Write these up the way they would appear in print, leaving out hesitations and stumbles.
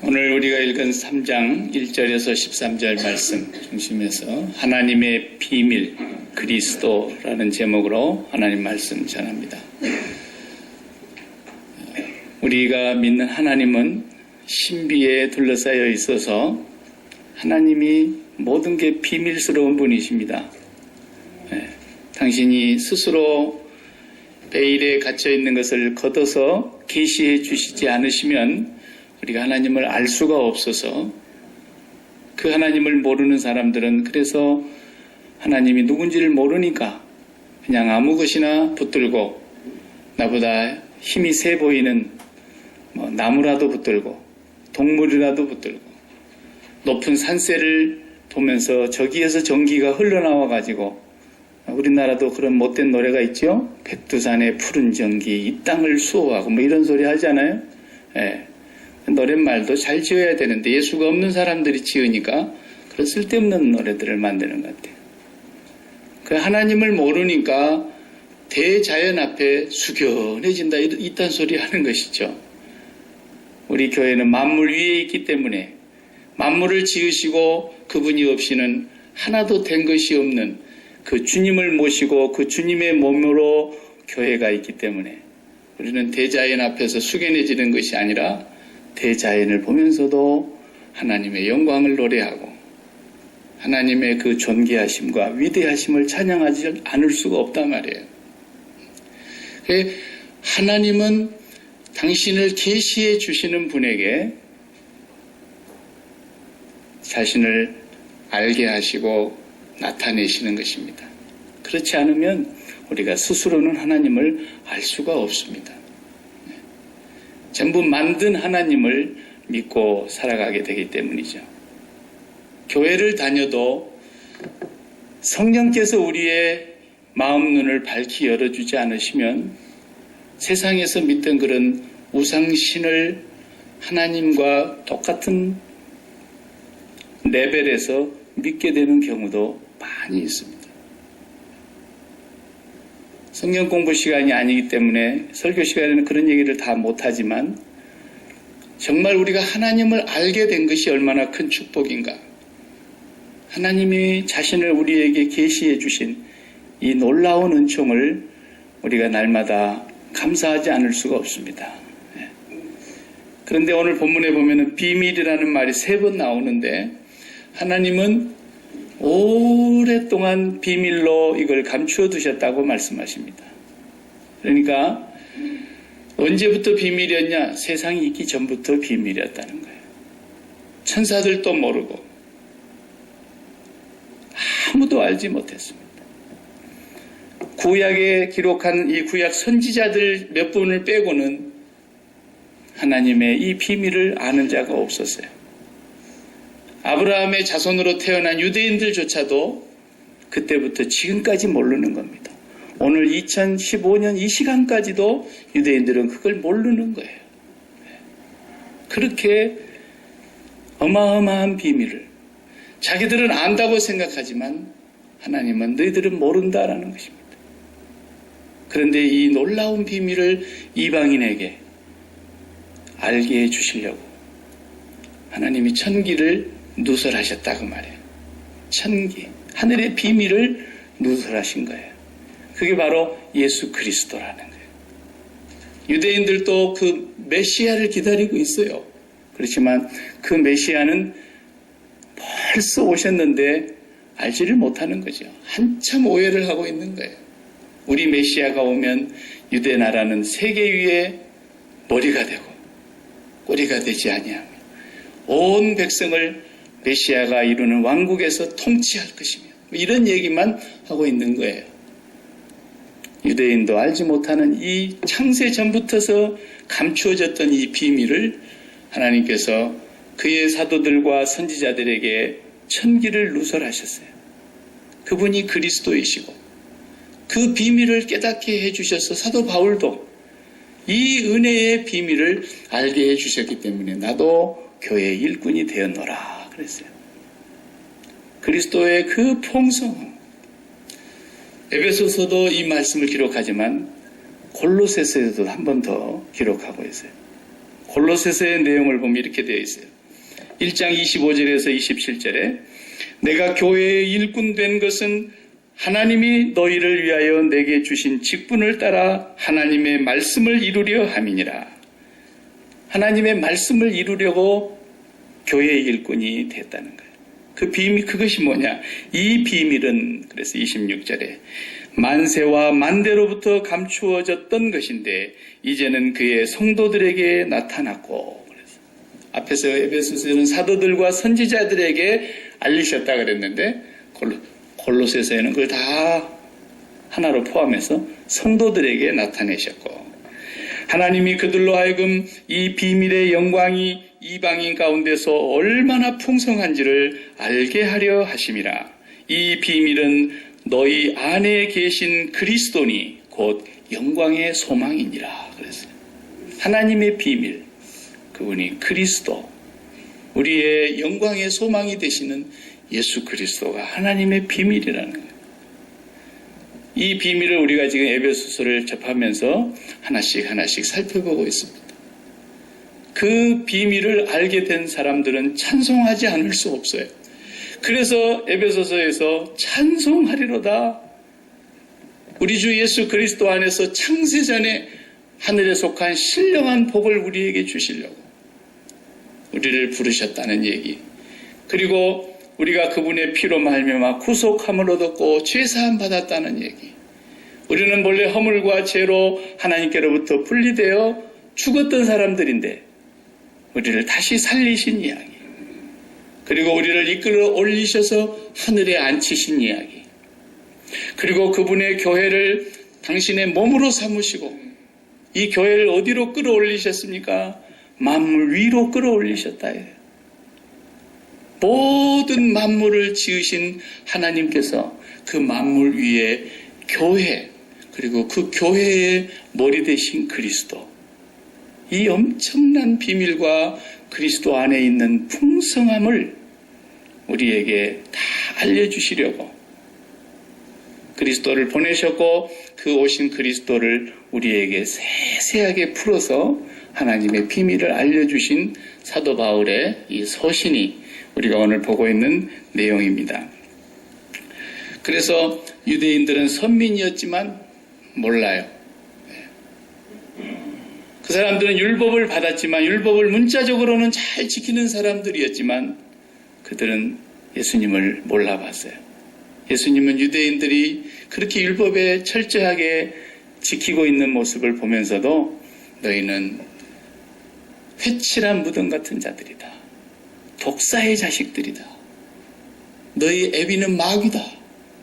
오늘 우리가 읽은 3장 1절에서 13절 말씀 중심에서 하나님의 비밀 그리스도라는 제목으로 하나님 말씀 전합니다. 우리가 믿는 하나님은 신비에 둘러싸여 있어서 하나님이 모든 게 비밀스러운 분이십니다. 당신이 스스로 베일에 갇혀 있는 것을 걷어서 계시해 주시지 않으시면 우리가 하나님을 알 수가 없어서 그 하나님을 모르는 사람들은 그래서 하나님이 누군지를 모르니까 그냥 아무 것이나 붙들고 나보다 힘이 세 보이는 나무라도 붙들고 동물이라도 붙들고 높은 산세를 보면서 저기에서 전기가 흘러나와 가지고 우리나라도 그런 못된 노래가 있죠. 백두산의 푸른 전기 이 땅을 수호하고 이런 소리 하잖아요. 노랫말도 잘 지어야 되는데 예수가 없는 사람들이 지으니까 그런 쓸데없는 노래들을 만드는 것 같아요. 그 하나님을 모르니까 대자연 앞에 숙연해진다 이딴 소리 하는 것이죠. 우리 교회는 만물 위에 있기 때문에 만물을 지으시고 그분이 없이는 하나도 된 것이 없는 그 주님을 모시고 그 주님의 몸으로 교회가 있기 때문에 우리는 대자연 앞에서 숙연해지는 것이 아니라 대자연을 보면서도 하나님의 영광을 노래하고 하나님의 그 존귀하심과 위대하심을 찬양하지 않을 수가 없단 말이에요. 하나님은 당신을 계시해 주시는 분에게 자신을 알게 하시고 나타내시는 것입니다. 그렇지 않으면 우리가 스스로는 하나님을 알 수가 없습니다. 전부 만든 하나님을 믿고 살아가게 되기 때문이죠. 교회를 다녀도 성령께서 우리의 마음 눈을 밝히 열어주지 않으시면 세상에서 믿던 그런 우상신을 하나님과 똑같은 레벨에서 믿게 되는 경우도 많이 있습니다. 성경 공부 시간이 아니기 때문에 설교 시간에는 그런 얘기를 다 못하지만 정말 우리가 하나님을 알게 된 것이 얼마나 큰 축복인가. 하나님이 자신을 우리에게 계시해 주신 이 놀라운 은총을 우리가 날마다 감사하지 않을 수가 없습니다. 그런데 오늘 본문에 보면은 비밀이라는 말이 3번 나오는데 하나님은 오랫동안 비밀로 이걸 감추어 두셨다고 말씀하십니다. 그러니까 언제부터 비밀이었냐? 세상이 있기 전부터 비밀이었다는 거예요. 천사들도 모르고 아무도 알지 못했습니다. 구약에 기록한 이 구약 선지자들 몇 분을 빼고는 하나님의 이 비밀을 아는 자가 없었어요. 아브라함의 자손으로 태어난 유대인들조차도 그때부터 지금까지 모르는 겁니다. 오늘 2015년 이 시간까지도 유대인들은 그걸 모르는 거예요. 그렇게 어마어마한 비밀을 자기들은 안다고 생각하지만 하나님은 너희들은 모른다라는 것입니다. 그런데 이 놀라운 비밀을 이방인에게 알게 해주시려고 하나님이 천기를 누설하셨다고 말해요. 천기, 하늘의 비밀을 누설하신 거예요. 그게 바로 예수 그리스도라는 거예요. 유대인들도 그 메시아를 기다리고 있어요. 그렇지만 그 메시아는 벌써 오셨는데 알지를 못하는 거죠. 한참 오해를 하고 있는 거예요. 우리 메시아가 오면 유대 나라는 세계 위에 머리가 되고 꼬리가 되지 아니하며 온 백성을 메시아가 이루는 왕국에서 통치할 것이며 이런 얘기만 하고 있는 거예요. 유대인도 알지 못하는 이 창세 전부터서 감추어졌던 이 비밀을 하나님께서 그의 사도들과 선지자들에게 천기를 누설하셨어요. 그분이 그리스도이시고 그 비밀을 깨닫게 해주셔서 사도 바울도 이 은혜의 비밀을 알게 해주셨기 때문에 나도 교회의 일꾼이 되었노라 그랬어요. 그리스도의 그 풍성, 에베소서도 이 말씀을 기록하지만 골로새서에도 한 번 더 기록하고 있어요. 골로새서의 내용을 보면 이렇게 되어 있어요. 1장 25절에서 27절에 내가 교회의 일꾼 된 것은 하나님이 너희를 위하여 내게 주신 직분을 따라 하나님의 말씀을 이루려 함이니라. 하나님의 말씀을 이루려고 교회의 일꾼이 됐다는 거예요. 그 비밀, 그것이 뭐냐? 이 비밀은, 그래서 26절에 만세와 만대로부터 감추어졌던 것인데 이제는 그의 성도들에게 나타났고, 그래서 앞에서 에베소서는 사도들과 선지자들에게 알리셨다 그랬는데 골로새서에는 그걸 다 하나로 포함해서 성도들에게 나타내셨고, 하나님이 그들로 하여금 이 비밀의 영광이 이방인 가운데서 얼마나 풍성한지를 알게 하려 하심이라. 이 비밀은 너희 안에 계신 그리스도니 곧 영광의 소망이니라. 그랬어요. 하나님의 비밀, 그분이 그리스도, 우리의 영광의 소망이 되시는 예수 그리스도가 하나님의 비밀이라는 거예요. 이 비밀을 우리가 지금 에베소서를 접하면서 하나씩 살펴보고 있습니다. 그 비밀을 알게 된 사람들은 찬송하지 않을 수 없어요. 그래서 에베소서에서 찬송하리로다. 우리 주 예수 그리스도 안에서 창세전에 하늘에 속한 신령한 복을 우리에게 주시려고 우리를 부르셨다는 얘기, 그리고 우리가 그분의 피로 말미암아 구속함을 얻었고 죄사함 받았다는 얘기, 우리는 본래 허물과 죄로 하나님께로부터 분리되어 죽었던 사람들인데 우리를 다시 살리신 이야기, 그리고 우리를 이끌어 올리셔서 하늘에 앉히신 이야기, 그리고 그분의 교회를 당신의 몸으로 삼으시고 이 교회를 어디로 끌어올리셨습니까? 만물 위로 끌어올리셨다. 모든 만물을 지으신 하나님께서 그 만물 위에 교회, 그리고 그 교회의 머리 되신 그리스도, 이 엄청난 비밀과 그리스도 안에 있는 풍성함을 우리에게 다 알려주시려고 그리스도를 보내셨고, 그 오신 그리스도를 우리에게 세세하게 풀어서 하나님의 비밀을 알려주신 사도 바울의 이 서신이 우리가 오늘 보고 있는 내용입니다. 그래서 유대인들은 선민이었지만 몰라요. 그 사람들은 율법을 받았지만, 율법을 문자적으로는 잘 지키는 사람들이었지만 그들은 예수님을 몰라봤어요. 예수님은 유대인들이 그렇게 율법에 철저하게 지키고 있는 모습을 보면서도 너희는 회칠한 무덤 같은 자들이다, 독사의 자식들이다, 너희 애비는 마귀다,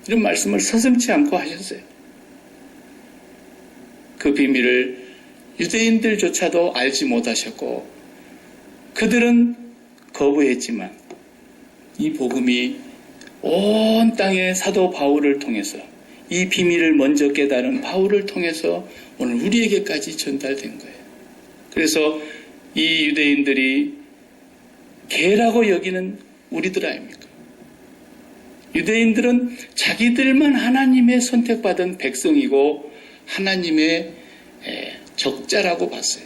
이런 말씀을 서슴지 않고 하셨어요. 그 비밀을 유대인들조차도 알지 못하셨고 그들은 거부했지만 이 복음이 온 땅의 사도 바울을 통해서, 이 비밀을 먼저 깨달은 바울을 통해서 오늘 우리에게까지 전달된 거예요. 그래서 이 유대인들이 개라고 여기는 우리들 아닙니까? 유대인들은 자기들만 하나님의 선택받은 백성이고 하나님의 적자라고 봤어요.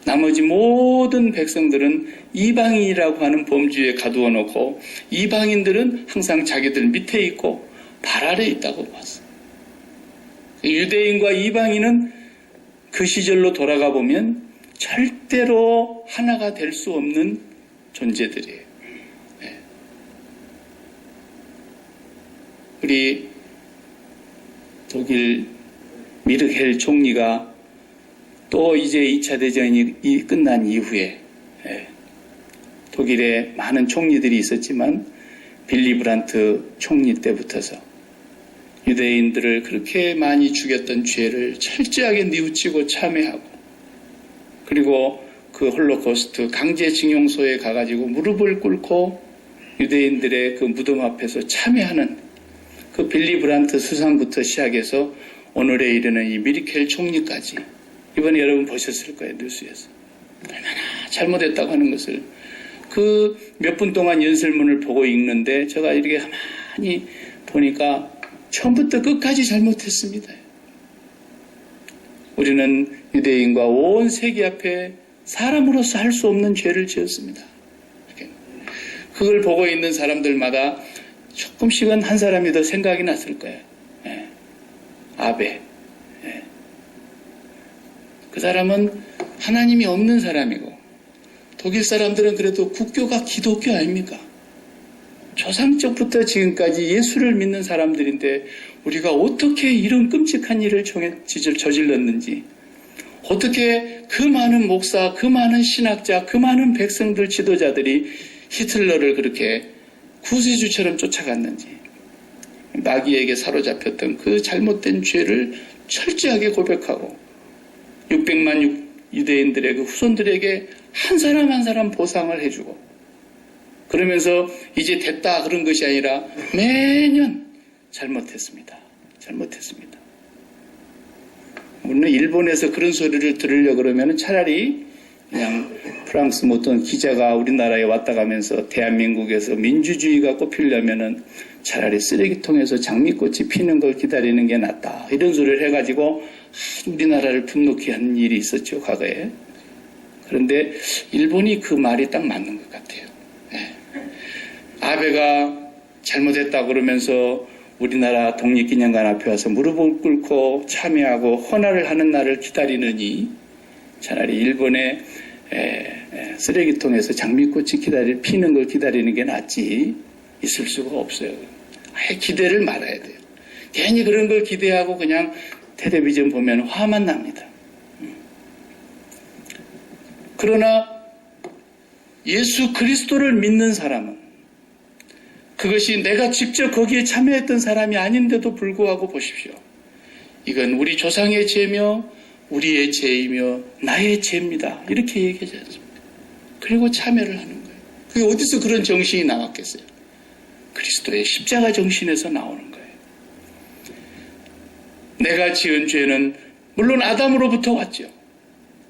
나머지 모든 백성들은 이방인이라고 하는 범주에 가두어 놓고 이방인들은 항상 자기들 밑에 있고 발 아래 있다고 봤어요. 유대인과 이방인은 그 시절로 돌아가 보면 절대로 하나가 될 수 없는 존재들이에요. 우리 독일 미르켈 총리가 또 이제 2차 대전이 끝난 이후에 독일에 많은 총리들이 있었지만 빌리 브란트 총리 때부터서 유대인들을 그렇게 많이 죽였던 죄를 철저하게 뉘우치고 참회하고, 그리고 그 홀로코스트 강제징용소에 가가지고 무릎을 꿇고 유대인들의 그 무덤 앞에서 참회하는 그 빌리 브란트 수상부터 시작해서 오늘에 이르는 이 미르켈 총리까지, 이번에 여러분 보셨을 거예요, 뉴스에서. 얼마나 잘못했다고 하는 것을 그 몇 분 동안 연설문을 보고 읽는데 제가 이렇게 가만히 보니까 처음부터 끝까지 잘못했습니다. 우리는 유대인과 온 세계 앞에 사람으로서 할 수 없는 죄를 지었습니다. 그걸 보고 있는 사람들마다 조금씩은 한 사람이 더 생각이 났을 거예요. 예. 아베. 예. 그 사람은 하나님이 없는 사람이고, 독일 사람들은 그래도 국교가 기독교 아닙니까? 조상적부터 지금까지 예수를 믿는 사람들인데 우리가 어떻게 이런 끔찍한 일을 저질렀는지, 어떻게 그 많은 목사, 그 많은 신학자, 그 많은 백성들, 지도자들이 히틀러를 그렇게 구세주처럼 쫓아갔는지, 마귀에게 사로잡혔던 그 잘못된 죄를 철저하게 고백하고 600만 유대인들의 그 후손들에게 한 사람 한 사람 보상을 해주고, 그러면서 이제 됐다 그런 것이 아니라 매년 잘못했습니다. 물론 일본에서 그런 소리를 들으려고 그러면 차라리 그냥 프랑스 어떤 기자가 우리나라에 왔다 가면서 대한민국에서 민주주의가 꽃피려면은 차라리 쓰레기통에서 장미꽃이 피는 걸 기다리는 게 낫다, 이런 소리를 해가지고 우리나라를 분노케 한 일이 있었죠, 과거에. 그런데 일본이 그 말이 딱 맞는 것 같아요. 네. 아베가 잘못했다 그러면서 우리나라 독립기념관 앞에 와서 무릎을 꿇고 참여하고 헌화를 하는 날을 기다리느니 차라리 일본의 쓰레기통에서 장미꽃이 피는 걸 기다리는 게 낫지, 있을 수가 없어요. 아예 기대를 말아야 돼요. 괜히 그런 걸 기대하고 그냥 텔레비전 보면 화만 납니다. 그러나 예수 그리스도를 믿는 사람은, 그것이 내가 직접 거기에 참여했던 사람이 아닌데도 불구하고 보십시오. 이건 우리 조상의 죄며 우리의 죄이며 나의 죄입니다, 이렇게 얘기하지 않습니까? 그리고 참여를 하는 거예요. 그게 어디서 그런 정신이 나왔겠어요? 그리스도의 십자가 정신에서 나오는 거예요. 내가 지은 죄는 물론 아담으로부터 왔죠.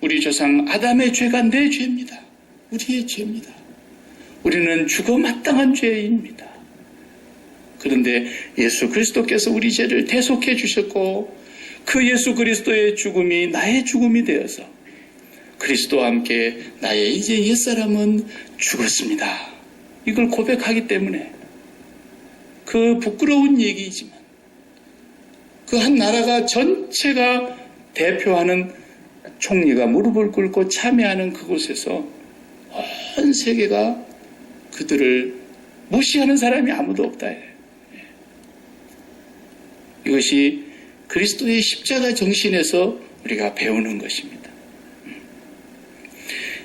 우리 조상 아담의 죄가 내 죄입니다. 우리의 죄입니다. 우리는 죽어 마땅한 죄인입니다. 그런데 예수 그리스도께서 우리 죄를 대속해 주셨고, 그 예수 그리스도의 죽음이 나의 죽음이 되어서 그리스도와 함께 나의 이제 옛사람은 죽었습니다, 이걸 고백하기 때문에, 그 부끄러운 얘기이지만 그 한 나라가 전체가 대표하는 총리가 무릎을 꿇고 참여하는 그곳에서 온 세계가 그들을 무시하는 사람이 아무도 없다. 이것이 그리스도의 십자가 정신에서 우리가 배우는 것입니다.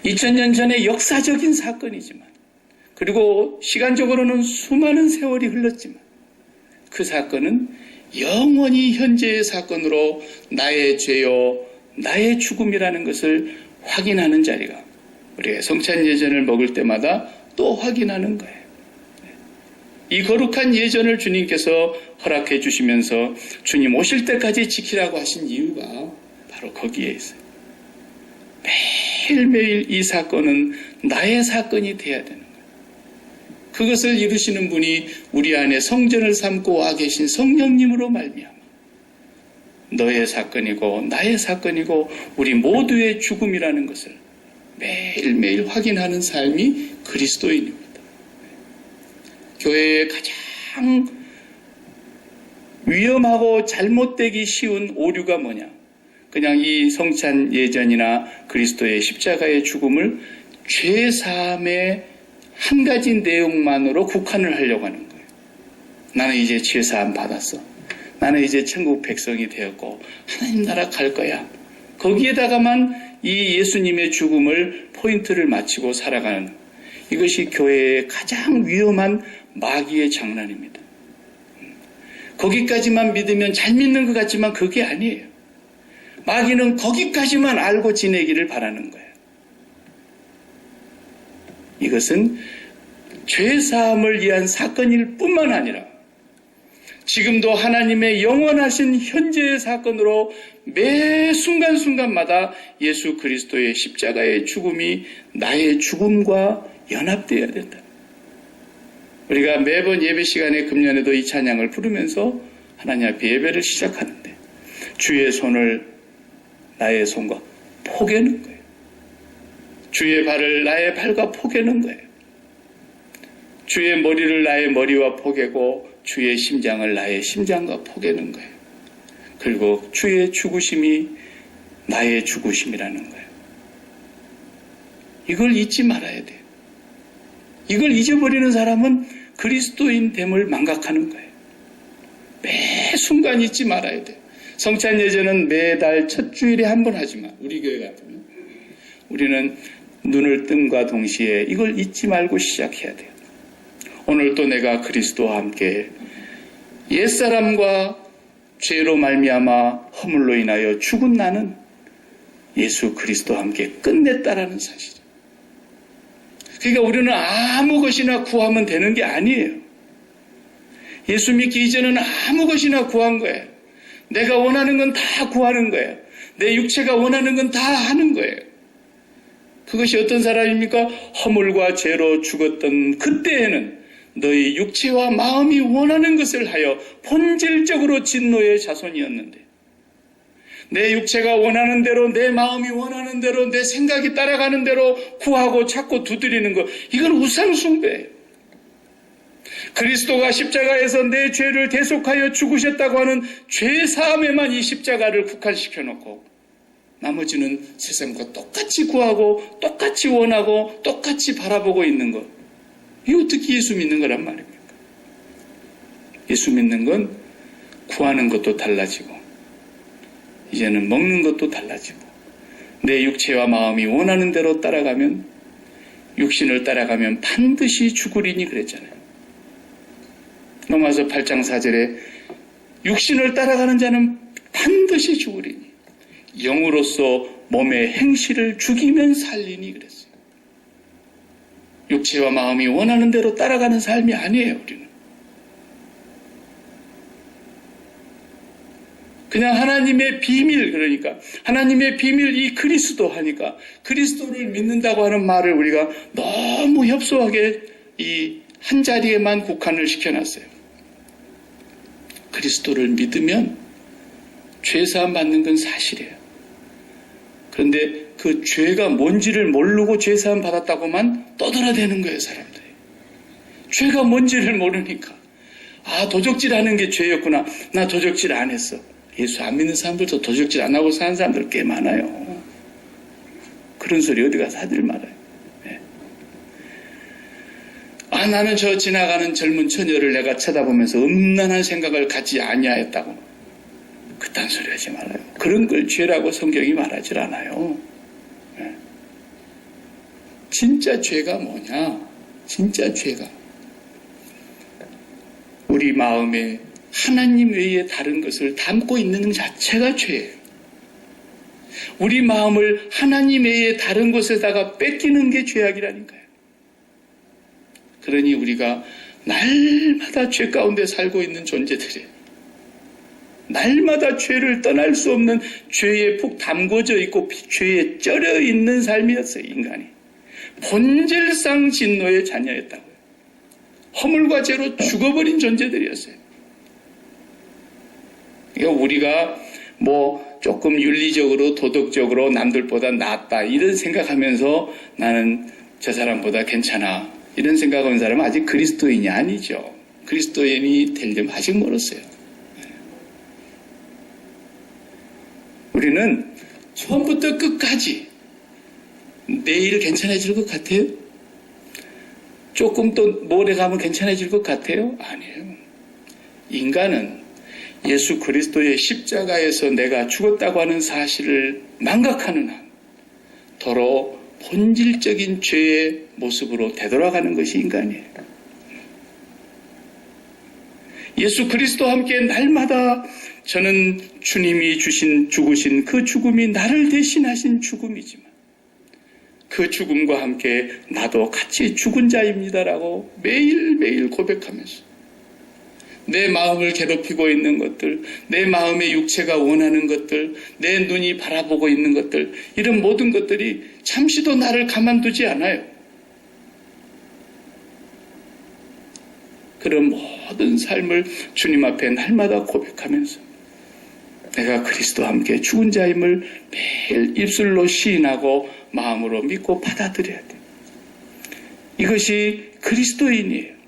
2000년 전의 역사적인 사건이지만, 그리고 시간적으로는 수많은 세월이 흘렀지만, 그 사건은 영원히 현재의 사건으로 나의 죄요 나의 죽음이라는 것을 확인하는 자리가, 우리가 성찬 예전을 먹을 때마다 또 확인하는 거예요. 이 거룩한 예전을 주님께서 허락해 주시면서 주님 오실 때까지 지키라고 하신 이유가 바로 거기에 있어요. 매일매일 이 사건은 나의 사건이 돼야 되는 거예요. 그것을 이루시는 분이 우리 안에 성전을 삼고 와 계신 성령님으로 말미암아 너의 사건이고 나의 사건이고 우리 모두의 죽음이라는 것을 매일매일 확인하는 삶이 그리스도인입니다. 교회의 가장 위험하고 잘못되기 쉬운 오류가 뭐냐? 그냥 이 성찬 예전이나 그리스도의 십자가의 죽음을 죄사함의 한 가지 내용만으로 국한을 하려고 하는 거예요. 나는 이제 죄사함 받았어. 나는 이제 천국 백성이 되었고 하나님 나라 갈 거야. 거기에다가만 이 예수님의 죽음을 포인트를 맞추고 살아가는, 이것이 교회의 가장 위험한 마귀의 장난입니다. 거기까지만 믿으면 잘 믿는 것 같지만 그게 아니에요. 마귀는 거기까지만 알고 지내기를 바라는 거예요. 이것은 죄사함을 위한 사건일 뿐만 아니라 지금도 하나님의 영원하신 현재의 사건으로 매 순간순간마다 예수 그리스도의 십자가의 죽음이 나의 죽음과 연합되어야 된다. 우리가 매번 예배 시간에 금년에도 이 찬양을 부르면서 하나님 앞에 예배를 시작하는데 주의 손을 나의 손과 포개는 거예요. 주의 발을 나의 발과 포개는 거예요. 주의 머리를 나의 머리와 포개고 주의 심장을 나의 심장과 포개는 거예요. 그리고 주의 죽으심이 나의 죽으심이라는 거예요. 이걸 잊지 말아야 돼요. 이걸 잊어버리는 사람은 그리스도인 됨을 망각하는 거예요. 매 순간 잊지 말아야 돼요. 성찬 예전은 매달 첫 주일에 한 번 하지만 우리 교회 같으면 우리는 눈을 뜸과 동시에 이걸 잊지 말고 시작해야 돼요. 오늘도 내가 그리스도와 함께 옛사람과 죄로 말미암아 허물로 인하여 죽은 나는 예수 그리스도와 함께 끝냈다라는 사실이에요. 그러니까 우리는 아무 것이나 구하면 되는 게 아니에요. 예수 믿기 이전은 아무 것이나 구한 거예요. 내가 원하는 건 다 구하는 거예요. 내 육체가 원하는 건 다 하는 거예요. 그것이 어떤 사람입니까? 허물과 죄로 죽었던 그때에는 너희 육체와 마음이 원하는 것을 하여 본질적으로 진노의 자손이었는데 내 육체가 원하는 대로 내 마음이 원하는 대로 내 생각이 따라가는 대로 구하고 찾고 두드리는 것, 이건 우상숭배예요. 그리스도가 십자가에서 내 죄를 대속하여 죽으셨다고 하는 죄사함에만 이 십자가를 국한시켜 놓고 나머지는 세상과 똑같이 구하고 똑같이 원하고 똑같이 바라보고 있는 것, 이게 어떻게 예수 믿는 거란 말입니까? 예수 믿는 건 구하는 것도 달라지고 이제는 먹는 것도 달라지고 내 육체와 마음이 원하는 대로 따라가면, 육신을 따라가면 반드시 죽으리니 그랬잖아요. 로마서 8장 4절에 육신을 따라가는 자는 반드시 죽으리니 영으로서 몸의 행실을 죽이면 살리니 그랬어요. 육체와 마음이 원하는 대로 따라가는 삶이 아니에요, 우리는. 그냥 하나님의 비밀, 그러니까 하나님의 비밀, 이 그리스도 하니까 그리스도를 믿는다고 하는 말을 우리가 너무 협소하게 이 한 자리에만 국한을 시켜놨어요. 그리스도를 믿으면 죄사함 받는 건 사실이에요. 그런데 그 죄가 뭔지를 모르고 죄사함 받았다고만 떠들어대는 거예요, 사람들이. 죄가 뭔지를 모르니까. 아, 도적질하는 게 죄였구나. 나 도적질 안 했어. 예수 안 믿는 사람들도 도적질 안 하고 사는 사람들 꽤 많아요. 그런 소리 어디 가서 하들 말아요. 네. 아, 나는 저 지나가는 젊은 처녀를 내가 쳐다보면서 음란한 생각을 갖지 아니하였다고. 그딴 소리 하지 말아요. 그런 걸 죄라고 성경이 말하질 않아요. 네. 진짜 죄가 뭐냐? 진짜 죄가 우리 마음에 하나님 외에 다른 것을 담고 있는 것 자체가 죄예요. 우리 마음을 하나님 외에 다른 곳에다가 뺏기는 게 죄악이라니까요. 그러니 우리가 날마다 죄 가운데 살고 있는 존재들이에요. 날마다 죄를 떠날 수 없는 죄에 푹 담궈져 있고 죄에 쩔어 있는 삶이었어요, 인간이. 본질상 진노의 자녀였다고요. 허물과 죄로 죽어버린 존재들이었어요. 그러니까 우리가 뭐 조금 윤리적으로 도덕적으로 남들보다 낫다 이런 생각하면서 나는 저 사람보다 괜찮아 이런 생각하는 사람은 아직 그리스도인이 아니죠. 그리스도인이 되려면 아직 멀었어요. 우리는 처음부터 끝까지 내일 괜찮아질 것 같아요? 조금 또 모레 가면 괜찮아질 것 같아요? 아니에요. 인간은 예수 그리스도의 십자가에서 내가 죽었다고 하는 사실을 망각하는 한 더러 본질적인 죄의 모습으로 되돌아가는 것이 인간이에요. 예수 그리스도와 함께 날마다 저는 주님이 죽으신 그 죽음이 나를 대신하신 죽음이지만 그 죽음과 함께 나도 같이 죽은 자입니다라고 매일매일 고백하면서 내 마음을 괴롭히고 있는 것들, 내 마음의 육체가 원하는 것들, 내 눈이 바라보고 있는 것들, 이런 모든 것들이 잠시도 나를 가만두지 않아요. 그런 모든 삶을 주님 앞에 날마다 고백하면서 내가 그리스도와 함께 죽은 자임을 매일 입술로 시인하고 마음으로 믿고 받아들여야 돼. 이것이 그리스도인이에요.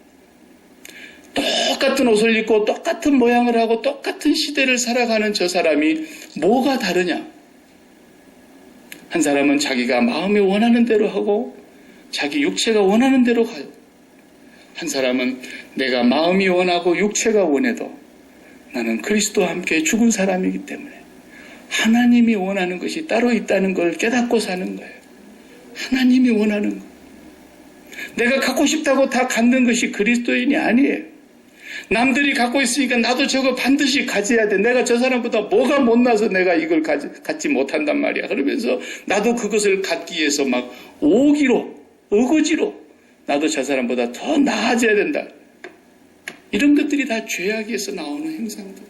똑같은 옷을 입고 똑같은 모양을 하고 똑같은 시대를 살아가는 저 사람이 뭐가 다르냐? 한 사람은 자기가 마음이 원하는 대로 하고 자기 육체가 원하는 대로 가요. 한 사람은 내가 마음이 원하고 육체가 원해도 나는 그리스도와 함께 죽은 사람이기 때문에 하나님이 원하는 것이 따로 있다는 걸 깨닫고 사는 거예요. 하나님이 원하는 거. 내가 갖고 싶다고 다 갖는 것이 그리스도인이 아니에요. 남들이 갖고 있으니까 나도 저거 반드시 가져야 돼. 내가 저 사람보다 뭐가 못나서 내가 이걸 갖지 못한단 말이야. 그러면서 나도 그것을 갖기 위해서 막 오기로, 어거지로 나도 저 사람보다 더 나아져야 된다. 이런 것들이 다 죄악에서 나오는 행상들.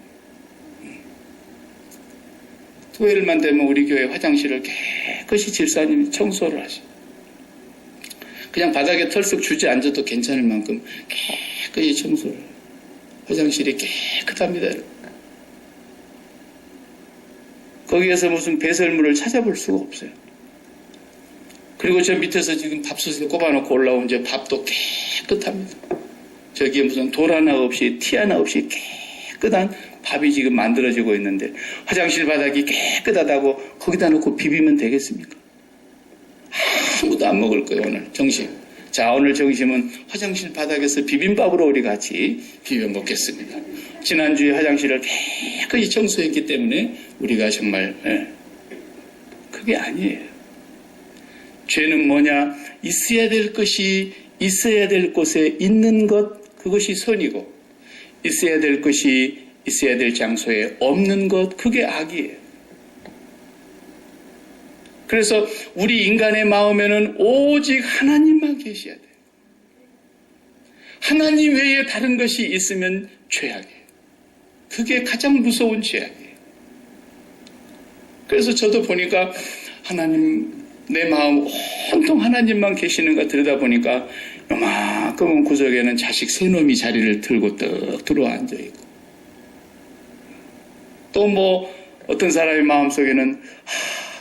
토요일만 되면 우리 교회 화장실을 깨끗이 집사님이 청소를 하셔. 그냥 바닥에 털썩 주저앉아도 괜찮을 만큼 깨끗이 청소를 해요. 화장실이 깨끗합니다. 거기에서 무슨 배설물을 찾아볼 수가 없어요. 그리고 저 밑에서 지금 밥솥에 꼽아놓고 올라온 저 밥도 깨끗합니다. 저기에 무슨 돌 하나 없이 티 하나 없이 깨끗한 밥이 지금 만들어지고 있는데 화장실 바닥이 깨끗하다고 거기다 놓고 비비면 되겠습니까? 아무도 안 먹을 거예요. 오늘 점심. 자, 오늘 점심은 화장실 바닥에서 비빔밥으로 우리 같이 비벼 먹겠습니다. 지난주에 화장실을 깨끗이 청소했기 때문에 우리가 정말 그게 아니에요. 죄는 뭐냐? 있어야 될 것이 있어야 될 곳에 있는 것, 그것이 선이고 있어야 될 것이 있어야 될 장소에 없는 것, 그게 악이에요. 그래서 우리 인간의 마음에는 오직 하나님만 계셔야 돼요. 하나님 외에 다른 것이 있으면 죄악이에요. 그게 가장 무서운 죄악이에요. 그래서 저도 보니까 하나님, 내 마음 온통 하나님만 계시는가 들여다보니까 요만큼은 구석에는 자식 세 놈이 자리를 들고 떡 들어와 앉아있고 또 뭐 어떤 사람의 마음속에는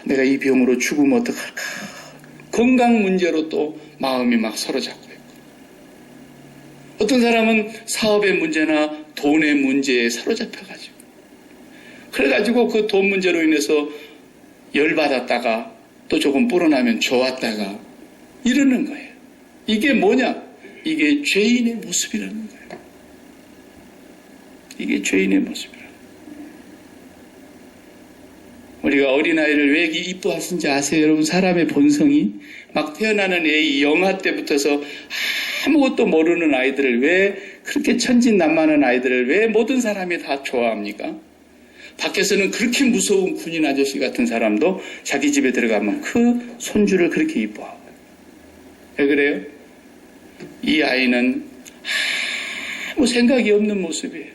내가 이 병으로 죽으면 어떡할까? 건강 문제로 또 마음이 막 사로잡고 있고 어떤 사람은 사업의 문제나 돈의 문제에 사로잡혀가지고 그래가지고 그 돈 문제로 인해서 열받았다가 또 조금 불어나면 좋았다가 이러는 거예요. 이게 뭐냐? 이게 죄인의 모습이라는 거예요. 이게 죄인의 모습이라는 거예요. 우리가 어린아이를 왜 이뻐하신지 아세요? 여러분, 사람의 본성이 막 태어나는 애의 영아 때부터서 아무것도 모르는 아이들을 왜 그렇게 천진난만한 아이들을 왜 모든 사람이 다 좋아합니까? 밖에서는 그렇게 무서운 군인 아저씨 같은 사람도 자기 집에 들어가면 그 손주를 그렇게 이뻐하고. 왜 그래요? 이 아이는 아무 생각이 없는 모습이에요.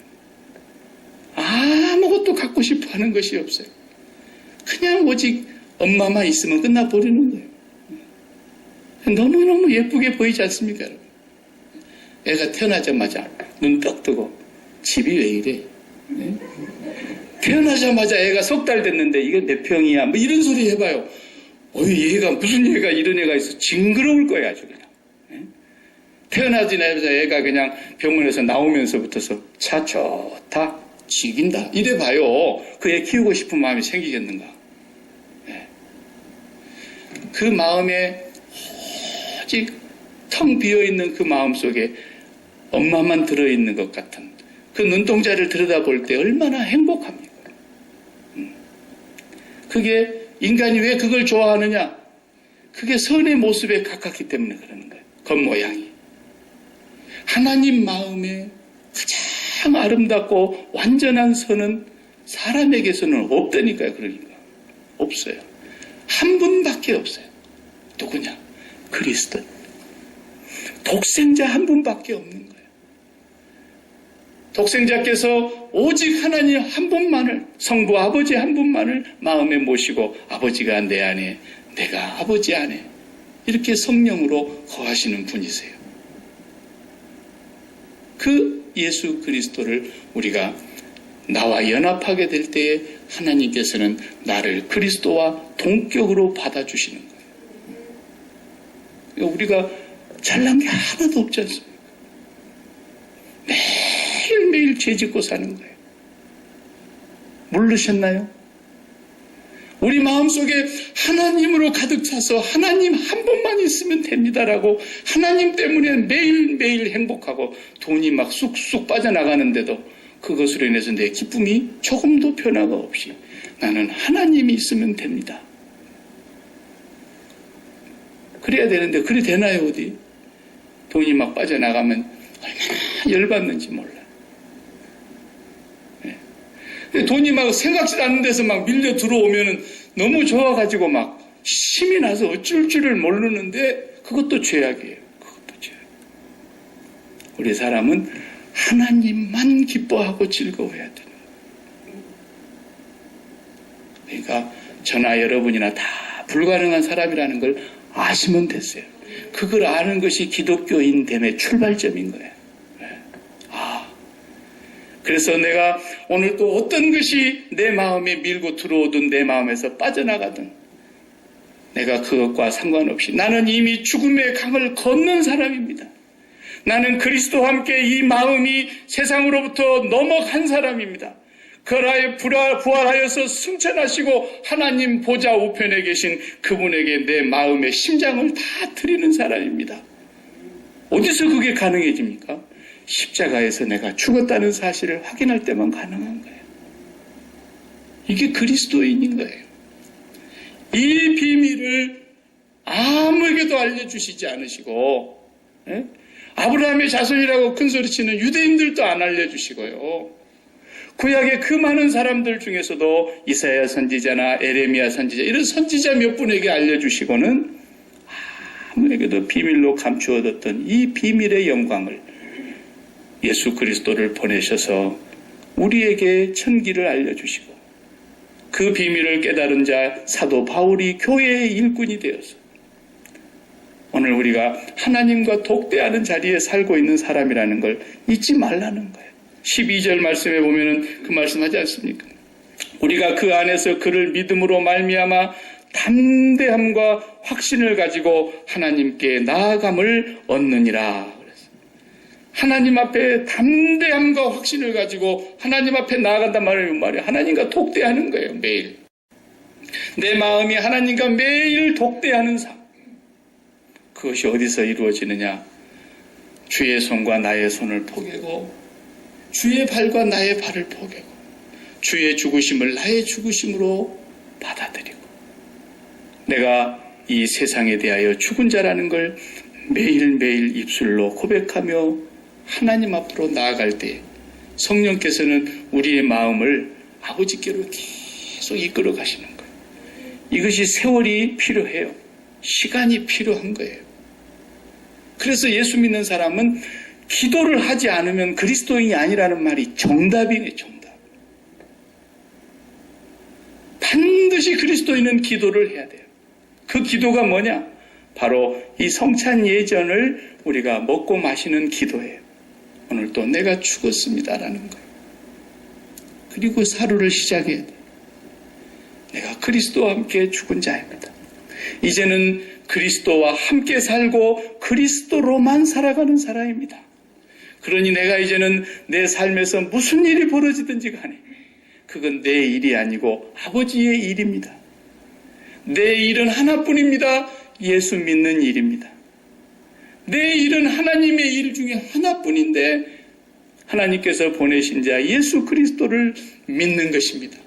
아무것도 갖고 싶어 하는 것이 없어요. 그냥 오직 엄마만 있으면 끝나버리는 거예요. 너무너무 예쁘게 보이지 않습니까? 여러분? 애가 태어나자마자 눈 떡 뜨고 집이 왜 이래? 네? 태어나자마자 애가 3달 됐는데 이게 몇 평이야? 뭐 이런 소리 해봐요. 얘가 무슨 얘가 이런 애가 있어? 징그러울 거야 아주 그냥. 네? 태어나자마자 애가 그냥 병원에서 나오면서부터서 차 좋다, 죽인다 이래봐요. 그 애 키우고 싶은 마음이 생기겠는가? 네. 그 마음에 오직 텅 비어있는 그 마음 속에 엄마만 들어있는 것 같은 그 눈동자를 들여다볼 때 얼마나 행복합니까? 그게 인간이 왜 그걸 좋아하느냐? 그게 선의 모습에 가깝기 때문에 그러는 거예요. 겉모양이. 하나님 마음에 가장 아름답고 완전한 선은 사람에게서는 없다니까요. 그러니까 없어요. 한 분밖에 없어요. 누구냐? 그리스도. 독생자 한 분밖에 없는 거예요. 독생자께서 오직 하나님 한 분만을, 성부 아버지 한 분만을 마음에 모시고 아버지가 내 안에, 내가 아버지 안에 이렇게 성령으로 거하시는 분이세요. 그 예수 그리스도를 우리가 나와 연합하게 될 때에 하나님께서는 나를 그리스도와 동격으로 받아주시는 거예요. 그러니까 우리가 잘난 게 하나도 없지 않습니까? 매일매일 죄 짓고 사는 거예요. 모르셨나요? 우리 마음속에 하나님으로 가득 차서 하나님 한 분만 있으면 됩니다라고 하나님 때문에 매일매일 행복하고 돈이 막 쑥쑥 빠져나가는데도 그것으로 인해서 내 기쁨이 조금도 변화가 없이 나는 하나님이 있으면 됩니다. 그래야 되는데 그래 되나요 어디? 돈이 막 빠져나가면 얼마나 열받는지 몰라요. 네. 돈이 막 생각지도 않는 데서 막 밀려 들어오면은 너무 좋아가지고 막 힘이 나서 어쩔 줄을 모르는데 그것도 죄악이에요. 그것도 죄악. 우리 사람은 하나님만 기뻐하고 즐거워해야 되는 거예요. 그러니까 저나 여러분이나 다 불가능한 사람이라는 걸 아시면 됐어요. 그걸 아는 것이 기독교인 됨의 출발점인 거예요. 그래서 내가 오늘 또 어떤 것이 내 마음에 밀고 들어오든 내 마음에서 빠져나가든 내가 그것과 상관없이 나는 이미 죽음의 강을 건넌 사람입니다. 나는 그리스도와 함께 이 마음이 세상으로부터 넘어간 사람입니다. 그라에 부활하여서 승천하시고 하나님 보좌 우편에 계신 그분에게 내 마음의 심장을 다 드리는 사람입니다. 어디서 그게 가능해집니까? 십자가에서 내가 죽었다는 사실을 확인할 때만 가능한 거예요. 이게 그리스도인인 거예요. 이 비밀을 아무에게도 알려주시지 않으시고 아브라함의 자손이라고 큰소리치는 유대인들도 안 알려주시고요. 구약의 그 많은 사람들 중에서도 이사야 선지자나 에레미야 선지자 이런 선지자 몇 분에게 알려주시고는 아무에게도 비밀로 감추어뒀던 이 비밀의 영광을 예수 그리스도를 보내셔서 우리에게 천기를 알려주시고 그 비밀을 깨달은 자 사도 바울이 교회의 일꾼이 되어서 오늘 우리가 하나님과 독대하는 자리에 살고 있는 사람이라는 걸 잊지 말라는 거예요. 12절 말씀에 보면은 그 말씀하지 않습니까? 우리가 그 안에서 그를 믿음으로 말미암아 담대함과 확신을 가지고 하나님께 나아감을 얻느니라. 하나님 앞에 담대함과 확신을 가지고 하나님 앞에 나아간단 말이에요. 하나님과 독대하는 거예요. 매일. 내 마음이 하나님과 매일 독대하는 삶. 그것이 어디서 이루어지느냐? 주의 손과 나의 손을 포개고 주의 발과 나의 발을 포개고 주의 죽으심을 나의 죽으심으로 받아들이고 내가 이 세상에 대하여 죽은 자라는 걸 매일매일 입술로 고백하며 하나님 앞으로 나아갈 때 성령께서는 우리의 마음을 아버지께로 계속 이끌어 가시는 거예요. 이것이 세월이 필요해요. 시간이 필요한 거예요. 그래서 예수 믿는 사람은 기도를 하지 않으면 그리스도인이 아니라는 말이 정답이네, 정답. 반드시 그리스도인은 기도를 해야 돼요. 그 기도가 뭐냐? 바로 이 성찬 예전을 우리가 먹고 마시는 기도예요. 오늘 또 내가 죽었습니다라는 거예요. 그리고 하루를 시작해야 돼요. 내가 그리스도와 함께 죽은 자입니다. 이제는 그리스도와 함께 살고 그리스도로만 살아가는 사람입니다. 그러니 내가 이제는 내 삶에서 무슨 일이 벌어지든지 간에 그건 내 일이 아니고 아버지의 일입니다. 내 일은 하나뿐입니다. 예수 믿는 일입니다. 내 일은 하나님의 일 중에 하나뿐인데 하나님께서 보내신 자 예수 그리스도를 믿는 것입니다.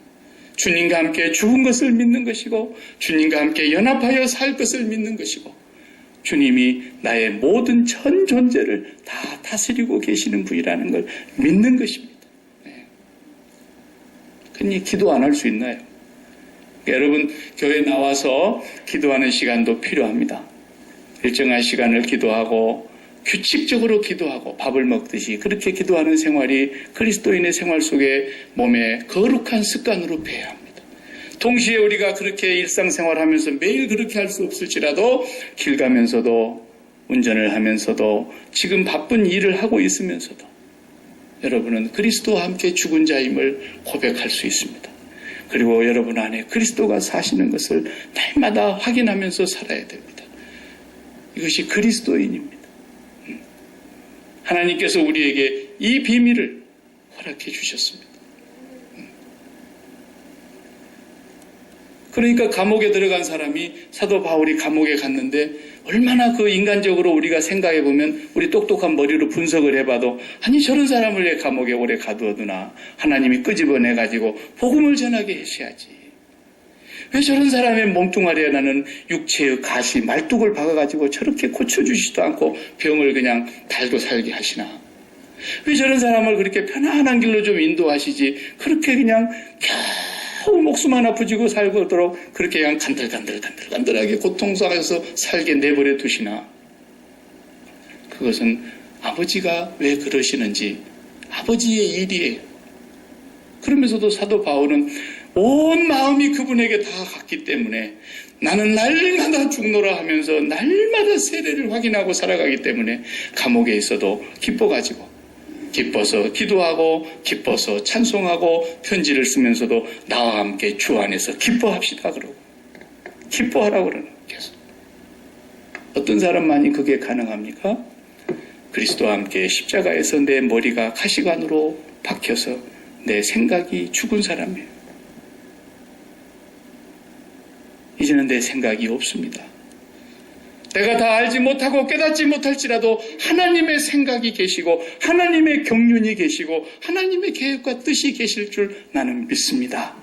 주님과 함께 죽은 것을 믿는 것이고 주님과 함께 연합하여 살 것을 믿는 것이고 주님이 나의 모든 전 존재를 다 다스리고 계시는 분이라는 걸 믿는 것입니다. 그러니 기도 안 할 수 있나요? 여러분 교회 나와서 기도하는 시간도 필요합니다. 일정한 시간을 기도하고 규칙적으로 기도하고 밥을 먹듯이 그렇게 기도하는 생활이 그리스도인의 생활 속에 몸에 거룩한 습관으로 배야 합니다. 동시에 우리가 그렇게 일상생활하면서 매일 그렇게 할 수 없을지라도 길 가면서도 운전을 하면서도 지금 바쁜 일을 하고 있으면서도 여러분은 그리스도와 함께 죽은 자임을 고백할 수 있습니다. 그리고 여러분 안에 그리스도가 사시는 것을 날마다 확인하면서 살아야 됩니다. 이것이 그리스도인입니다. 하나님께서 우리에게 이 비밀을 허락해 주셨습니다. 그러니까 감옥에 들어간 사람이 사도 바울이 감옥에 갔는데 얼마나 그 인간적으로 우리가 생각해 보면 우리 똑똑한 머리로 분석을 해봐도 아니 저런 사람을 왜 감옥에 오래 가두어두나 하나님이 끄집어내 가지고 복음을 전하게 하셔야지. 왜 저런 사람의 몸뚱아리에 나는 육체의 가시 말뚝을 박아가지고 저렇게 고쳐주시지도 않고 병을 그냥 달고 살게 하시나. 왜 저런 사람을 그렇게 편안한 길로 좀 인도하시지 그렇게 그냥 겨우 목숨 하나 부지고 살도록 그렇게 그냥 간들간들하게 고통스러워서 살게 내버려 두시나. 그것은 아버지가 왜 그러시는지 아버지의 일이에요. 그러면서도 사도 바울은 온 마음이 그분에게 다 갔기 때문에 나는 날마다 죽노라 하면서 날마다 세례를 확인하고 살아가기 때문에 감옥에 있어도 기뻐서 기도하고 기뻐서 찬송하고 편지를 쓰면서도 나와 함께 주 안에서 기뻐합시다 그러고 기뻐하라고 그러는 계속. 어떤 사람만이 그게 가능합니까? 그리스도와 함께 십자가에서 내 머리가 가시관으로 박혀서 내 생각이 죽은 사람이에요. 이제는 내 생각이 없습니다. 내가 다 알지 못하고 깨닫지 못할지라도 하나님의 생각이 계시고 하나님의 경륜이 계시고 하나님의 계획과 뜻이 계실 줄 나는 믿습니다.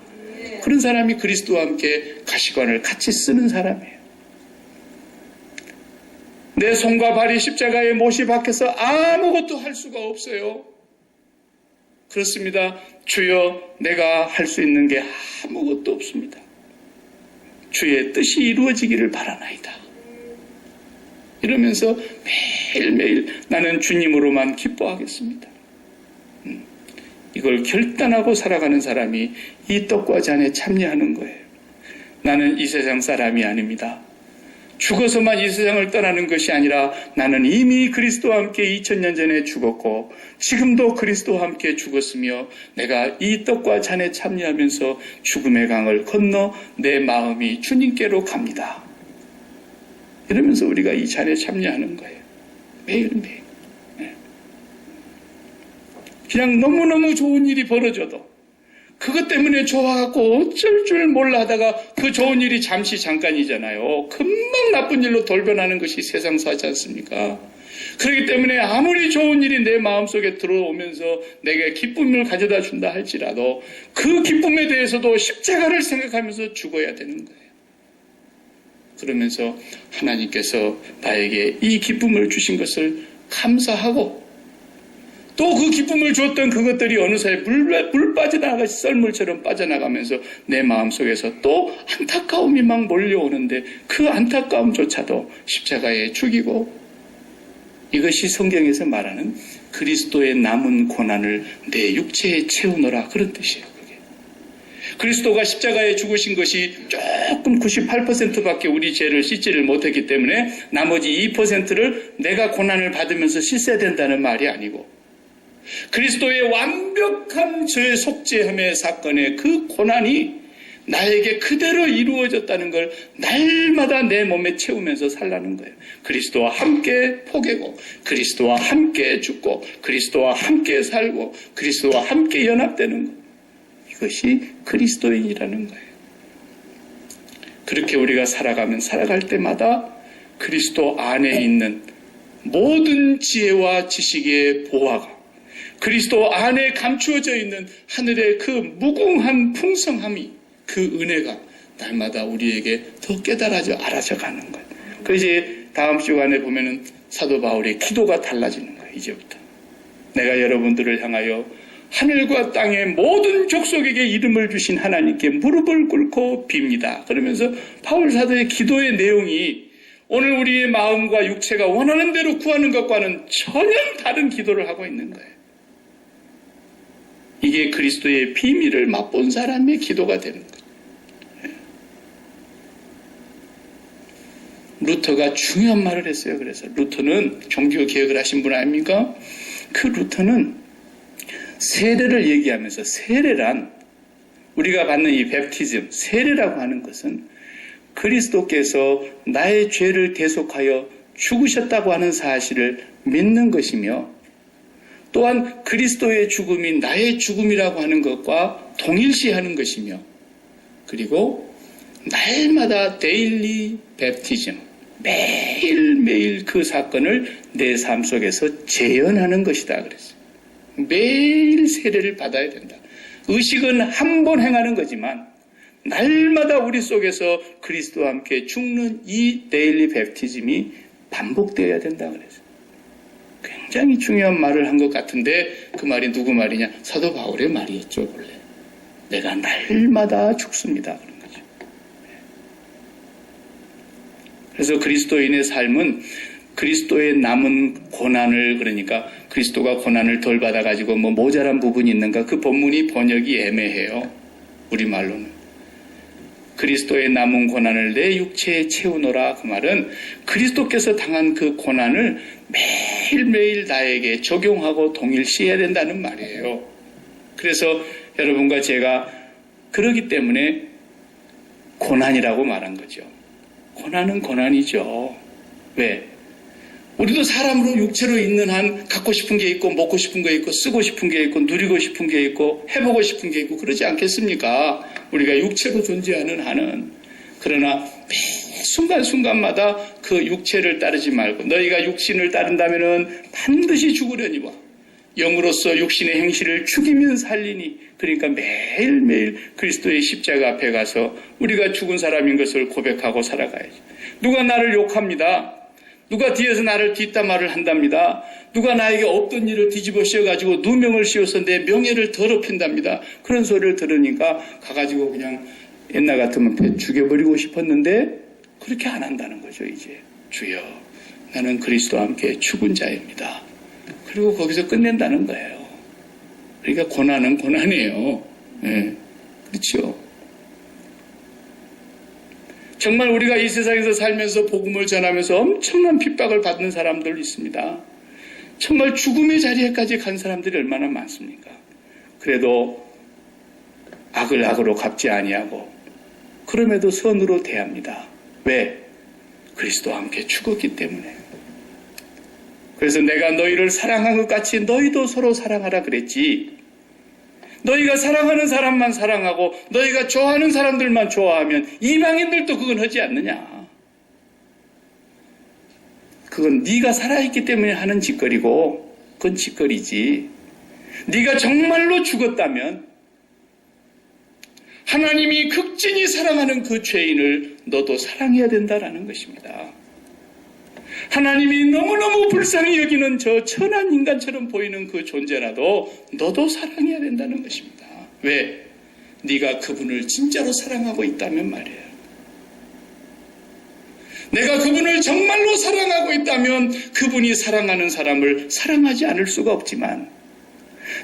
그런 사람이 그리스도와 함께 가시관을 같이 쓰는 사람이에요. 내 손과 발이 십자가에 못이 박혀서 아무것도 할 수가 없어요. 그렇습니다. 주여 내가 할 수 있는 게 아무것도 없습니다. 주의 뜻이 이루어지기를 바라나이다. 이러면서 매일매일 나는 주님으로만 기뻐하겠습니다. 이걸 결단하고 살아가는 사람이 이 떡과 잔에 참여하는 거예요. 나는 이 세상 사람이 아닙니다. 죽어서만 이 세상을 떠나는 것이 아니라 나는 이미 그리스도와 함께 2000년 전에 죽었고 지금도 그리스도와 함께 죽었으며 내가 이 떡과 잔에 참여하면서 죽음의 강을 건너 내 마음이 주님께로 갑니다. 이러면서 우리가 이 잔에 참여하는 거예요. 매일매일. 그냥 너무너무 좋은 일이 벌어져도 그것 때문에 좋아갖고 어쩔 줄 몰라 하다가 그 좋은 일이 잠깐이잖아요. 금방 나쁜 일로 돌변하는 것이 세상사지 않습니까? 그렇기 때문에 아무리 좋은 일이 내 마음속에 들어오면서 내게 기쁨을 가져다 준다 할지라도 그 기쁨에 대해서도 십자가를 생각하면서 죽어야 되는 거예요. 그러면서 하나님께서 나에게 이 기쁨을 주신 것을 감사하고 또 그 기쁨을 줬던 그것들이 어느새 물 빠져나가시 썰물처럼 빠져나가면서 내 마음속에서 또 안타까움이 막 몰려오는데 그 안타까움조차도 십자가에 죽이고 이것이 성경에서 말하는 그리스도의 남은 고난을 내 육체에 채우노라 그런 뜻이에요. 그게. 그리스도가 십자가에 죽으신 것이 조금 98%밖에 우리 죄를 씻지를 못했기 때문에 나머지 2%를 내가 고난을 받으면서 씻어야 된다는 말이 아니고 그리스도의 완벽한 죄 속죄함의 사건의 그 고난이 나에게 그대로 이루어졌다는 걸 날마다 내 몸에 채우면서 살라는 거예요. 그리스도와 함께 포개고 그리스도와 함께 죽고 그리스도와 함께 살고 그리스도와 함께 연합되는 것. 이것이 그리스도인이라는 거예요. 그렇게 우리가 살아갈 때마다 그리스도 안에 있는 모든 지혜와 지식의 보화가 그리스도 안에 감추어져 있는 하늘의 그 무궁한 풍성함이 그 은혜가 날마다 우리에게 더 깨달아져 알아져 가는 거예요. 그 이제 다음 시간에 보면은 사도 바울의 기도가 달라지는 거예요. 이제부터 내가 여러분들을 향하여 하늘과 땅의 모든 족속에게 이름을 주신 하나님께 무릎을 꿇고 빕니다. 그러면서 바울 사도의 기도의 내용이 오늘 우리의 마음과 육체가 원하는 대로 구하는 것과는 전혀 다른 기도를 하고 있는 거예요. 이게 그리스도의 비밀을 맛본 사람의 기도가 되는 거예요. 루터가 중요한 말을 했어요. 그래서 루터는 종교 개혁을 하신 분 아닙니까? 그 루터는 세례를 얘기하면서 세례란 우리가 받는 이 베프티즘, 세례라고 하는 것은 그리스도께서 나의 죄를 대속하여 죽으셨다고 하는 사실을 믿는 것이며 또한 그리스도의 죽음이 나의 죽음이라고 하는 것과 동일시하는 것이며 그리고 날마다 데일리 베프티즘, 매일매일 그 사건을 내 삶 속에서 재현하는 것이다 그랬어요. 매일 세례를 받아야 된다. 의식은 한 번 행하는 거지만 날마다 우리 속에서 그리스도와 함께 죽는 이 데일리 베프티즘이 반복되어야 된다 그랬어요. 굉장히 중요한 말을 한 것 같은데 그 말이 누구 말이냐? 사도 바울의 말이었죠. 원래 내가 날마다 죽습니다 그런 거죠. 그래서 그리스도인의 삶은 그리스도의 남은 고난을, 그러니까 그리스도가 고난을 덜 받아가지고 뭐 모자란 부분이 있는가, 그 본문이 번역이 애매해요. 우리말로는. 그리스도의 남은 고난을 내 육체에 채우노라. 그 말은 그리스도께서 당한 그 고난을 매일매일 나에게 적용하고 동일시해야 된다는 말이에요. 그래서 여러분과 제가 그러기 때문에 고난이라고 말한 거죠. 고난은 고난이죠. 왜? 우리도 사람으로 육체로 있는 한 갖고 싶은 게 있고 먹고 싶은 게 있고 쓰고 싶은 게 있고 누리고 싶은 게 있고 해보고 싶은 게 있고 그러지 않겠습니까? 우리가 육체로 존재하는 한은. 그러나 매 순간순간마다 그 육체를 따르지 말고 너희가 육신을 따른다면 반드시 죽으려니와 영으로서 육신의 행실을 죽이면 살리니. 그러니까 매일매일 그리스도의 십자가 앞에 가서 우리가 죽은 사람인 것을 고백하고 살아가야지. 누가 나를 욕합니다. 누가 뒤에서 나를 뒷담화를 한답니다. 누가 나에게 없던 일을 뒤집어 씌워가지고 누명을 씌워서 내 명예를 더럽힌답니다. 그런 소리를 들으니까 가가지고 그냥 옛날 같으면 죽여버리고 싶었는데 그렇게 안 한다는 거죠. 이제 주여 나는 그리스도와 함께 죽은 자입니다. 그리고 거기서 끝낸다는 거예요. 그러니까 고난은 고난이에요. 네. 그렇죠. 정말 우리가 이 세상에서 살면서 복음을 전하면서 엄청난 핍박을 받는 사람들 있습니다. 정말 죽음의 자리에까지 간 사람들이 얼마나 많습니까? 그래도 악을 악으로 갚지 아니하고 그럼에도 선으로 대합니다. 왜? 그리스도와 함께 죽었기 때문에. 그래서 내가 너희를 사랑한 것 같이 너희도 서로 사랑하라 그랬지. 너희가 사랑하는 사람만 사랑하고 너희가 좋아하는 사람들만 좋아하면 이방인들도 그건 하지 않느냐. 그건 네가 살아있기 때문에 하는 짓거리고 그건 짓거리지. 네가 정말로 죽었다면 하나님이 극진히 사랑하는 그 죄인을 너도 사랑해야 된다라는 것입니다. 하나님이 너무너무 불쌍히 여기는 저 천한 인간처럼 보이는 그 존재라도 너도 사랑해야 된다는 것입니다. 왜? 네가 그분을 진짜로 사랑하고 있다면 말이에요. 내가 그분을 정말로 사랑하고 있다면 그분이 사랑하는 사람을 사랑하지 않을 수가 없지만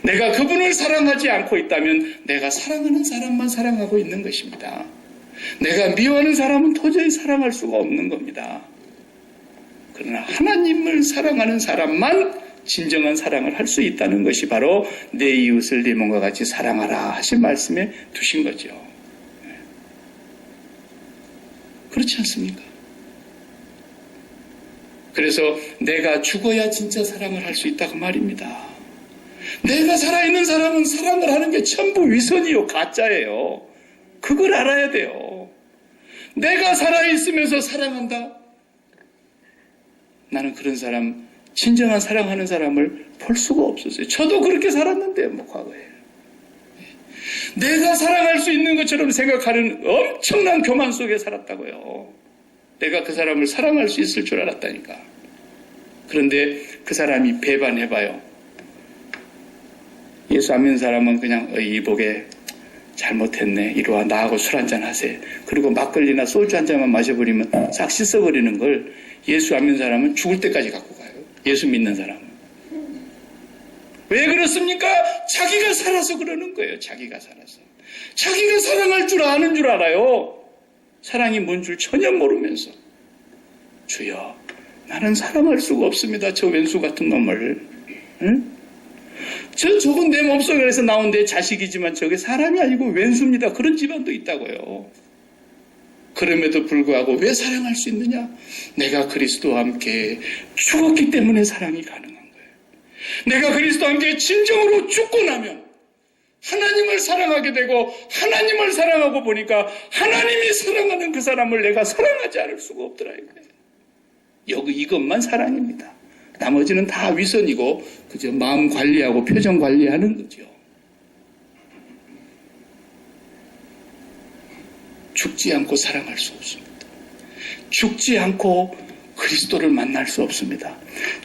내가 그분을 사랑하지 않고 있다면 내가 사랑하는 사람만 사랑하고 있는 것입니다. 내가 미워하는 사람은 도저히 사랑할 수가 없는 겁니다. 그러나 하나님을 사랑하는 사람만 진정한 사랑을 할 수 있다는 것이 바로 내 이웃을 네 몸과 같이 사랑하라 하신 말씀에 두신 거죠. 그렇지 않습니까? 그래서 내가 죽어야 진짜 사랑을 할 수 있다고 말입니다. 내가 살아있는 사람은 사랑을 하는 게 전부 위선이요 가짜예요. 그걸 알아야 돼요. 내가 살아있으면서 사랑한다? 나는 그런 사람, 진정한 사랑하는 사람을 볼 수가 없었어요. 저도 그렇게 살았는데 뭐 과거에. 내가 사랑할 수 있는 것처럼 생각하는 엄청난 교만 속에 살았다고요. 내가 그 사람을 사랑할 수 있을 줄 알았다니까. 그런데 그 사람이 배반해봐요. 예수 안 믿는 사람은 그냥 이복에 잘못했네. 이리와 나하고 술 한잔 하세요. 그리고 막걸리나 소주 한 잔만 마셔버리면 싹 씻어버리는 걸 예수 안 믿는 사람은 죽을 때까지 갖고 가요. 예수 믿는 사람은. 왜 그렇습니까? 자기가 살아서 그러는 거예요. 자기가 살아서. 자기가 사랑할 줄 아는 줄 알아요. 사랑이 뭔 줄 전혀 모르면서. 주여, 나는 사랑할 수가 없습니다. 저 왼수 같은 놈을. 응? 저건 내 몸속에서 나온 내 자식이지만 저게 사람이 아니고 왼수입니다. 그런 집안도 있다고요. 그럼에도 불구하고 왜 사랑할 수 있느냐? 내가 그리스도와 함께 죽었기 때문에 사랑이 가능한 거예요. 내가 그리스도와 함께 진정으로 죽고 나면 하나님을 사랑하게 되고 하나님을 사랑하고 보니까 하나님이 사랑하는 그 사람을 내가 사랑하지 않을 수가 없더라 이거예요. 이것만 사랑입니다. 나머지는 다 위선이고 그저 마음 관리하고 표정 관리하는 거죠. 죽지 않고 사랑할 수 없습니다. 죽지 않고 그리스도를 만날 수 없습니다.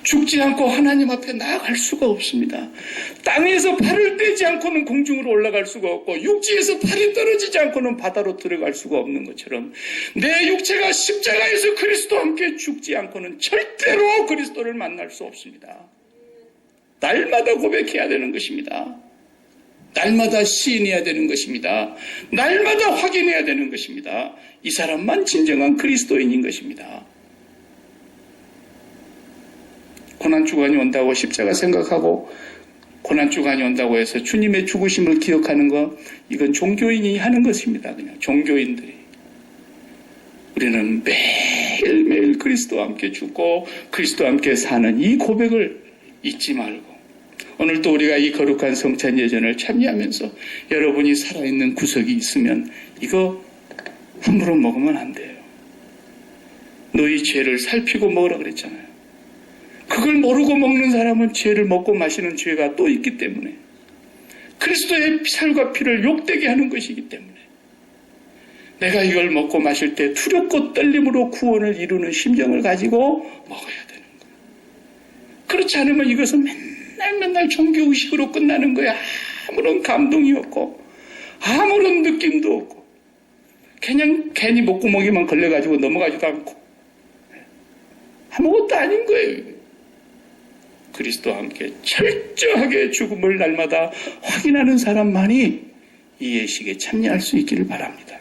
죽지 않고 하나님 앞에 나아갈 수가 없습니다. 땅에서 발을 떼지 않고는 공중으로 올라갈 수가 없고 육지에서 발이 떨어지지 않고는 바다로 들어갈 수가 없는 것처럼 내 육체가 십자가에서 그리스도와 함께 죽지 않고는 절대로 그리스도를 만날 수 없습니다. 날마다 고백해야 되는 것입니다. 날마다 시인해야 되는 것입니다. 날마다 확인해야 되는 것입니다. 이 사람만 진정한 그리스도인인 것입니다. 고난주간이 온다고 십자가 생각하고 고난주간이 온다고 해서 주님의 죽으심을 기억하는 것, 이건 종교인이 하는 것입니다. 그냥 종교인들이. 우리는 매일매일 그리스도와 함께 죽고 그리스도와 함께 사는 이 고백을 잊지 말고 오늘도 우리가 이 거룩한 성찬 예전을 참여하면서 여러분이 살아있는 구석이 있으면 이거 함부로 먹으면 안 돼요. 너희 죄를 살피고 먹으라 그랬잖아요. 그걸 모르고 먹는 사람은 죄를 먹고 마시는 죄가 또 있기 때문에 그리스도의 살과 피를 욕되게 하는 것이기 때문에 내가 이걸 먹고 마실 때 두렵고 떨림으로 구원을 이루는 심정을 가지고 먹어야 되는 거예요. 그렇지 않으면 이것은 맨날 종교의식으로 끝나는 거야. 아무런 감동이 없고 아무런 느낌도 없고 그냥 괜히 목구멍에만 걸려가지고 넘어가지도 않고 아무것도 아닌 거예요. 그리스도와 함께 철저하게 죽음을 날마다 확인하는 사람만이 이 예식에 참여할 수 있기를 바랍니다.